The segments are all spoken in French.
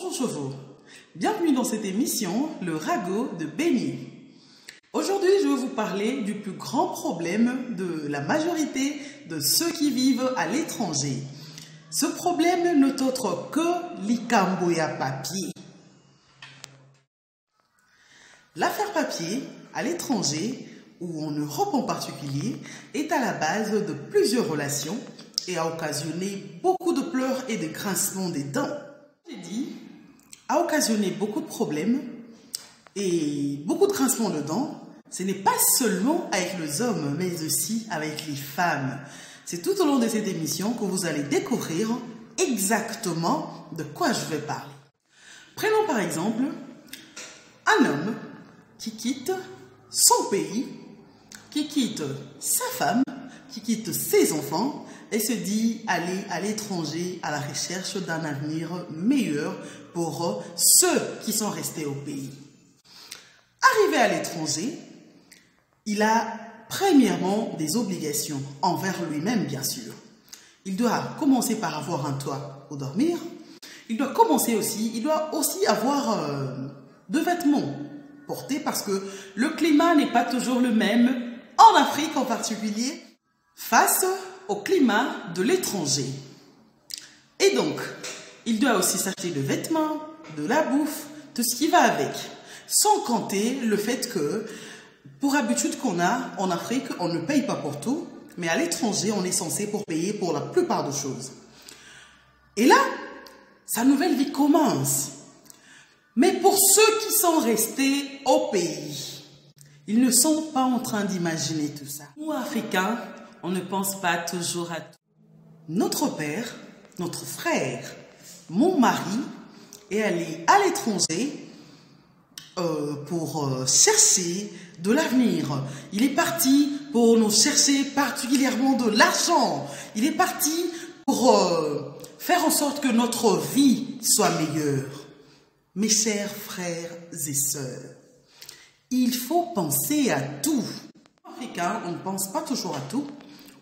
Bonjour chevaux, bienvenue dans cette émission, le ragot de Béni. Aujourd'hui, je vais vous parler du plus grand problème de la majorité de ceux qui vivent à l'étranger. Ce problème n'est autre que l'ikamboya papier. L'affaire papier à l'étranger, ou en Europe en particulier, est à la base de plusieurs relations et a occasionné beaucoup de pleurs et de grincements des dents. J'ai dit, a occasionné beaucoup de problèmes et beaucoup de grincements de dents. Ce n'est pas seulement avec les hommes, mais aussi avec les femmes. C'est tout au long de cette émission que vous allez découvrir exactement de quoi je vais parler. Prenons par exemple un homme qui quitte son pays, qui quitte sa femme, qui quitte ses enfants et se dit aller à l'étranger à la recherche d'un avenir meilleur pour ceux qui sont restés au pays. Arrivé à l'étranger, il a premièrement des obligations envers lui-même, bien sûr. Il doit commencer par avoir un toit pour dormir. Il doit aussi avoir de vêtements portés parce que le climat n'est pas toujours le même, en Afrique en particulier, face au climat de l'étranger. Et donc, il doit aussi s'acheter de vêtements, de la bouffe, tout ce qui va avec. Sans compter le fait que, pour habitude qu'on a en Afrique, on ne paye pas pour tout, mais à l'étranger, on est censé pour payer pour la plupart des choses. Et là, sa nouvelle vie commence. Mais pour ceux qui sont restés au pays, ils ne sont pas en train d'imaginer tout ça. Nous, Africains, on ne pense pas toujours à tout. Notre père, notre frère, mon mari est allé à l'étranger pour chercher de l'avenir. Il est parti pour nous chercher particulièrement de l'argent. Il est parti pour faire en sorte que notre vie soit meilleure. Mes chers frères et sœurs, il faut penser à tout. En Africain, on ne pense pas toujours à tout.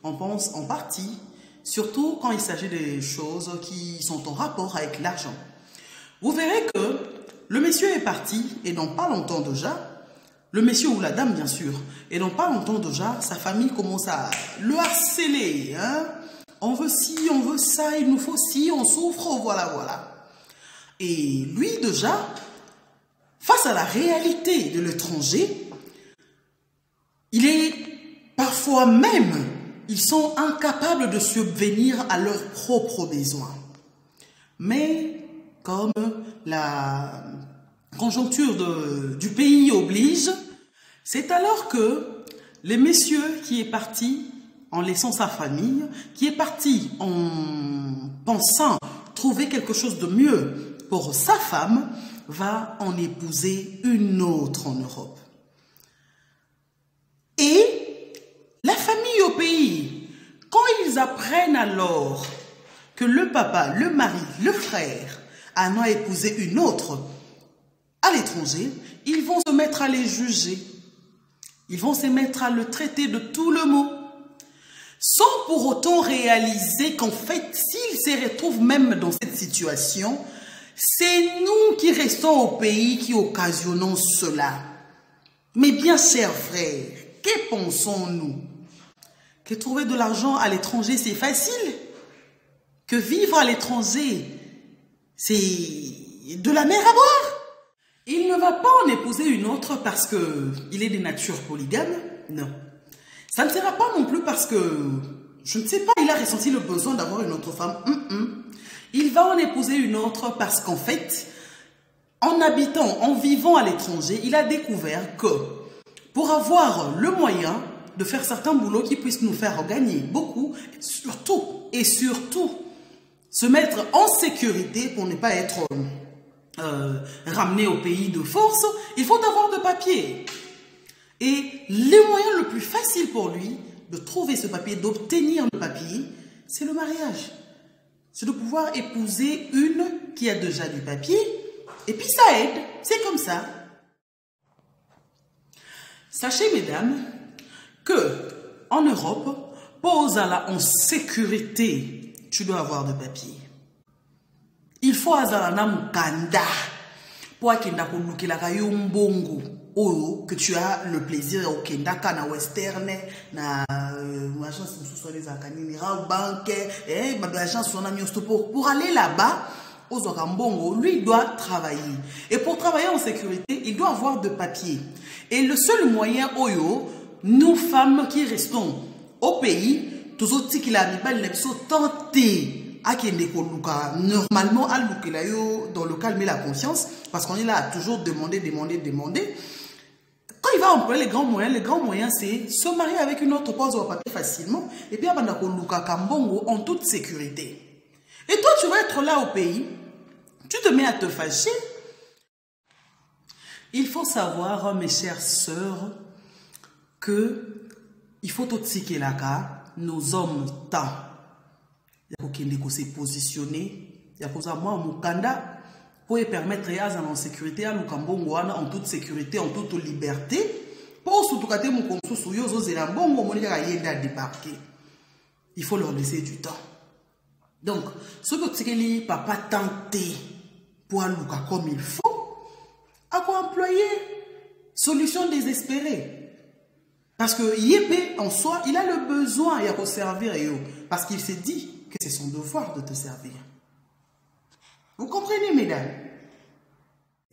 On pense en partie, surtout quand il s'agit des choses qui sont en rapport avec l'argent. Vous verrez que le monsieur est parti, et dans pas longtemps déjà, le monsieur ou la dame bien sûr, et dans pas longtemps déjà, sa famille commence à le harceler. Hein? On veut ci, on veut ça, il nous faut ci, on souffre, voilà, voilà. Et lui déjà, face à la réalité de l'étranger, il est parfois même, ils sont incapables de subvenir à leurs propres besoins. Mais comme la conjoncture du pays oblige, c'est alors que le monsieur qui est parti en laissant sa famille, qui est parti en pensant trouver quelque chose de mieux pour sa femme, va en épouser une autre en Europe. Et la famille au pays, quand ils apprennent alors que le papa, le mari, le frère en a épousé une autre à l'étranger, ils vont se mettre à les juger. Ils vont se mettre à le traiter de tout le mot, sans pour autant réaliser qu'en fait, s'ils se retrouvent même dans cette situation, c'est nous qui restons au pays qui occasionnons cela. Mais bien chers frères, que pensons-nous? Que trouver de l'argent à l'étranger, c'est facile? Que vivre à l'étranger, c'est de la mer à boire? Il ne va pas en épouser une autre parce qu'il est de nature polygame? Non. Ça ne sera pas non plus parce que, je ne sais pas, il a ressenti le besoin d'avoir une autre femme. Il va en épouser une autre parce qu'en fait, en habitant, en vivant à l'étranger, il a découvert que pour avoir le moyen de faire certains boulots qui puissent nous faire gagner beaucoup, et surtout, se mettre en sécurité pour ne pas être ramené au pays de force, il faut avoir de papier. Et le moyen le plus facile pour lui de trouver ce papier, d'obtenir le papier, c'est le mariage. C'est de pouvoir épouser une qui a déjà du papier, et puis ça aide, c'est comme ça. Sachez, mesdames, que en Europe, pour aller en sécurité, tu dois avoir de papier. Il faut azalana mukanda pour akenda kolukela yo mbongo oyo que tu as le plaisir au kenda kana western na agence sous les akanini banque ma agence on a mis pour aller là-bas aux mbongo, lui doit travailler et pour travailler en sécurité il doit avoir de papiers et le seul moyen oyo nous femmes qui restons au pays tous autres qui la mibali na biso tenter normalement à dans le calme et la conscience parce qu'on est là à toujours demander. Quand il va employer les grands moyens c'est se marier avec une autre pose au papier facilement et puis en toute sécurité. Et toi tu vas être là au pays, tu te mets à te fâcher. Il faut savoir mes chères sœurs que il faut aussi que nos hommes tant il faut se positionner, il faut savoir mukanda pour permettre en sécurité à en toute sécurité, en toute liberté. Pour surtout quand il faut leur laisser du temps. Donc, ce que papa tenté pour aller comme il faut, à quoi employer solution désespérée. Parce que Yébé en soi, il a le besoin de servir parce qu'il s'est dit que c'est son devoir de te servir. Vous comprenez, mesdames?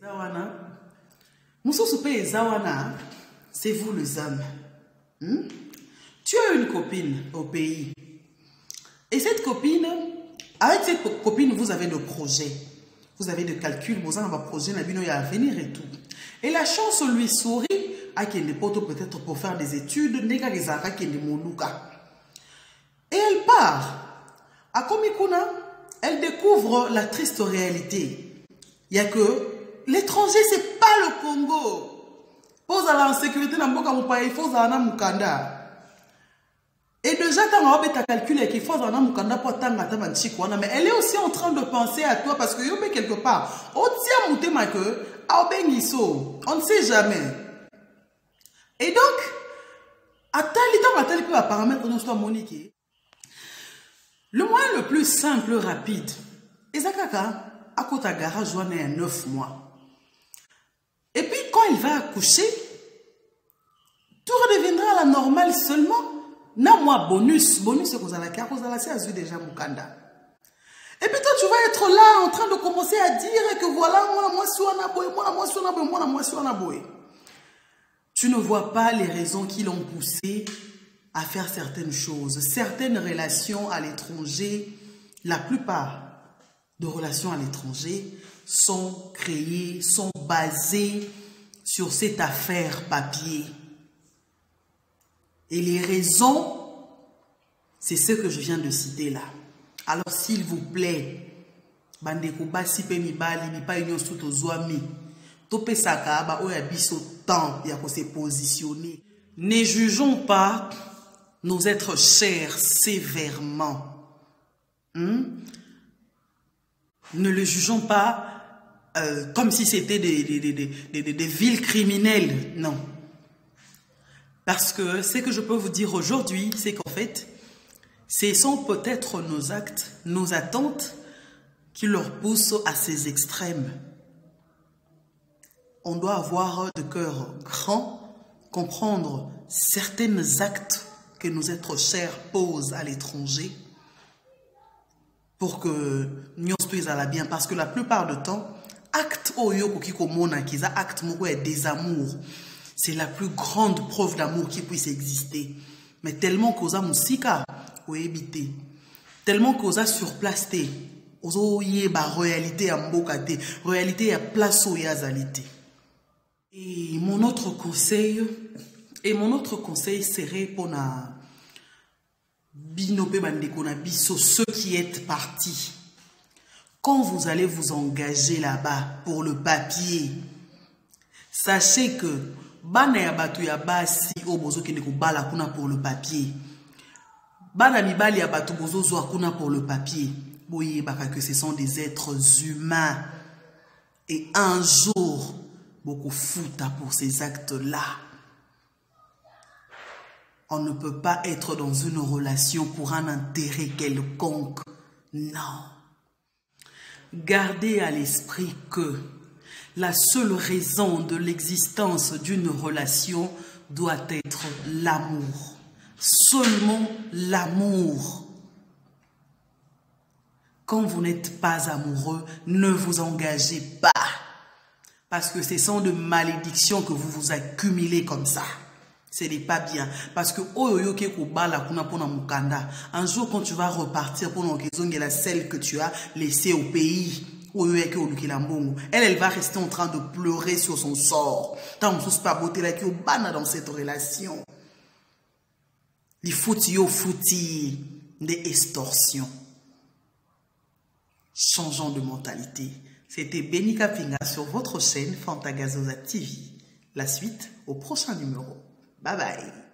Zawana, c'est vous les hommes. Tu as une copine au pays. Et cette copine, avec cette copine, vous avez de projets. Vous avez de calculs, vous avez un projet, à venir et tout. Et la chance lui sourit à qu'il n'est pas peut-être pour faire des études, et elle part. À Komikuna, elle découvre la triste réalité. Il y a que l'étranger, c'est pas le Congo. Pose à la sécurité dans le il faut à Mukanda. Et déjà, quand on a calculé qu'il faut à Mukanda pour attendre, mais elle est aussi en train de penser à toi parce que yo quelque part, on tient monter ma queue, on ne sait jamais. Et donc, à tel que paramètre nous soit moniqué. Le moyen le plus simple, rapide, Ezakaka, à côté de garage, il y a 9 mois. Et puis, quand il va accoucher, tout redeviendra à la normale seulement. Non, moi, bonus, c'est que vous allez déjà Mukanda. Et puis, toi, tu vas être là en train de commencer à dire que voilà, moi, tu ne vois pas les raisons qui l'ont poussé à faire certaines choses. Certaines relations à l'étranger, la plupart de relations à l'étranger sont créées, sont basées sur cette affaire papier. Et les raisons, c'est ce que je viens de citer là. Alors s'il vous plaît, bandeko basi pe mibali mi pa union tout ozwami. Topé saka ba oya biso temps ya ko se positionner. Ne jugeons pas nos êtres chers sévèrement. Ne le jugeons pas comme si c'était des villes criminelles. Non. Parce que ce que je peux vous dire aujourd'hui, c'est qu'en fait, ce sont peut-être nos actes, nos attentes qui leur poussent à ces extrêmes. On doit avoir de cœur grand, comprendre certains actes que nos êtres chers posent à l'étranger pour que nous soyons bien. Parce que la plupart du temps, acte acte des amours, c'est la plus grande preuve d'amour qui puisse exister. Mais tellement qu'on a musika ou éviter, tellement qu'on a surplasté, réalité à mbokate, réalité à place où yazalité. Et mon autre conseil serait pour na binope bandeko na biso ceux qui êtes partis. Quand vous allez vous engager là-bas pour le papier, sachez que bana ya batu ya basi o bozo kende ko bala kuna pour le papier. Bana mibali ya batu bozo zo kuna pour le papier. Boye baka que ce sont des êtres humains. Et un jour, beaucoup foutent pour ces actes-là. On ne peut pas être dans une relation pour un intérêt quelconque. Non. Gardez à l'esprit que la seule raison de l'existence d'une relation doit être l'amour. Seulement l'amour. Quand vous n'êtes pas amoureux, ne vous engagez pas. Parce que ce sont de malédictions que vous vous accumulez comme ça. Ce n'est pas bien. Parce que un jour, quand tu vas repartir pour la celle que tu as laissée au pays, elle va rester en train de pleurer sur son sort. Dans cette relation. Il faut des extorsions. Changeons de mentalité. C'était Benika Pinga sur votre chaîne Fantagazosa TV. La suite au prochain numéro. Bye bye.